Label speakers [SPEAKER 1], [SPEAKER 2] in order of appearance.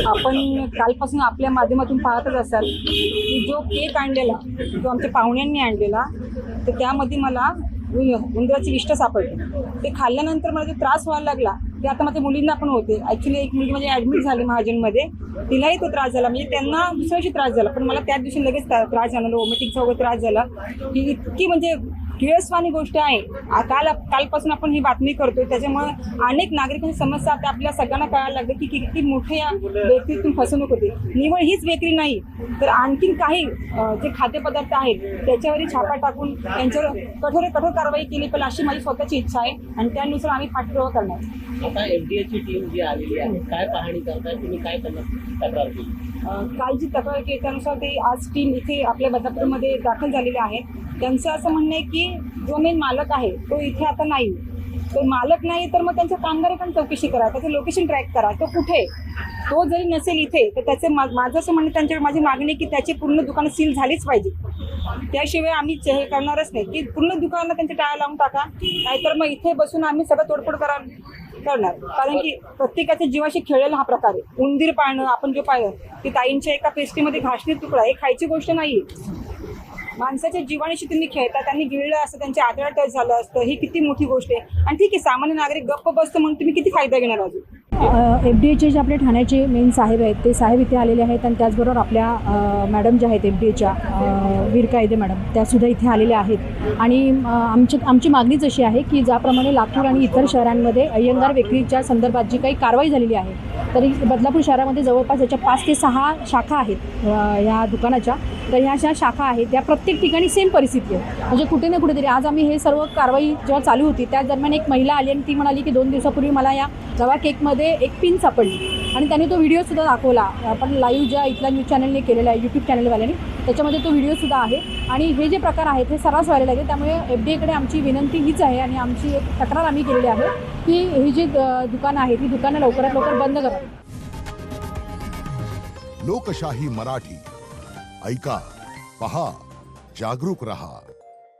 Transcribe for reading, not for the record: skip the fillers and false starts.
[SPEAKER 1] आपण कालपासून आपल्या माध्यमातून पाहतच असाल की जो केक आणलेला, जो आमच्या पाहुण्यांनी आणलेला, तर त्यामध्ये मला उंदराची विष्ठा सापडली. ते खाल्ल्यानंतर मला जो त्रास व्हायला लागला ते आता माझ्या मुलींना पण होते. ॲक्च्युली एक मुलगी माझी ॲडमिट झाली महाजनमध्ये, तिलाही तो त्रास झाला. म्हणजे त्यांना दुसऱ्या दिवशी त्रास झाला, पण मला त्याच दिवशी लगेच त्रास झाला, वॉमिटिंगचा वगैरे त्रास झाला. ही इतकी म्हणजे किळसवाणी गोष्ट आहे. कालपासून आपण ही बातमी करतोय, त्याच्यामुळे अनेक नागरिकांची समस्या आता आपल्या सगळ्यांना कळायला लागली की किती मोठे या बेकरीतून फसवणूक होते. निवड हीच बेकरी नाही तर आणखीन काही जे खाद्यपदार्थ आहेत त्याच्यावरही छापा टाकून त्यांच्यावर कठोर कारवाई केली पाहिजे अशी माझी स्वतःची इच्छा आहे आणि त्यानुसार आम्ही पाठपुरावा करणार.
[SPEAKER 2] आता एफडीएची टीम जी आलेली आहे, काय पाहणी करताय तुम्ही, काय तक्रार केली?
[SPEAKER 1] काल जी तक्रार केली त्यानुसार ते आज टीम इथे आपल्या बदलापूरमध्ये दाखल झालेले आहे. त्यांचं असं म्हणणं आहे की जो मेन मालक आहे तो इथे आता नाही. तो मालक नाही तर मग त्यांच्या कामगारांकडून चौकशी करा, त्याचं लोकेशन ट्रॅक करा, तो कुठे. तो जरी नसेल इथे तर त्याचे माझं असं म्हणणं, त्यांच्याकडे माझी मागणी की त्याची पूर्ण दुकानं सील झालीच पाहिजे. त्याशिवाय आम्ही हे करणारच नाही की पूर्ण दुकानाला त्यांचे टाळ्या लावून टाका, नाहीतर मग इथे बसून आम्ही सगळं तोडफोड करणार. कारण की प्रत्येकाच्या जीवाशी खेळलेला हा प्रकार आहे. उंदीर पाळणं आपण जो पाहिलं की ताईंच्या एका पेस्ट्रीमध्ये घासणी तुकडा, हे खायची गोष्ट नाही. माणसाच्या जीवानीशी तुम्ही खेळता, त्यांनी गिळलं असतं, त्यांच्या आतड्यात टच झालं असतं, ही किती मोठी गोष्ट आहे. आणि ठीक आहे, सामान्य नागरिक गप्प बसतं म्हणून तुम्ही किती फायदा घेणार अजून.
[SPEAKER 3] एफडीएचे जे आपले ठाण्याचे मेन साहेब आहेत ते साहेब इथे आलेले आहेत आणि त्याचबरोबर आपल्या मॅडम ज्या आहेत एफडीएच्या वीरकायदे मॅडम, त्यासुद्धा इथे आलेल्या आहेत. आणि आमची मागणीच अशी आहे की ज्याप्रमाणे लातूर आणि इतर शहरांमध्ये अय्यंगार बेकरीच्या संदर्भात जी काही कारवाई झालेली आहे, तरी बदलापूर शहरामध्ये जवळपास याच्या 5 ते 6 शाखा आहेत या दुकानाच्या. तर ह्या ज्या शाखा आहेत त्या प्रत्येक ठिकाणी सेम परिस्थिती आहे. म्हणजे कुठे ना कुठेतरी आज आम्ही हे सर्व कारवाई जेव्हा चालू होती त्याच दरम्यान एक महिला आली आणि ती म्हणाली की 2 दिवसापूर्वी मला या रवा केकमध्ये एक पिन सापडली आणि त्याने तो व्हिडिओसुद्धा दाखवला. आपण लाईव्ह ज्या इथल्या न्यूज चॅनलने केलेला आहे, यूट्यूब चॅनलवाल्याने, त्याच्यामध्ये तो व्हिडिओसुद्धा आहे. आणि हे जे प्रकार आहेत हे सर्रास व्हायला लागले. त्यामुळे एफडीएकडे आमची विनंती हीच आहे आणि आमची एक तक्रार आम्ही केलेली आहे की ही जी दुकानं आहेत ही दुकानं लवकरात लवकर बंद करावी.
[SPEAKER 4] लोकशाही मराठी ऐका, पहा, जागरूक रहा.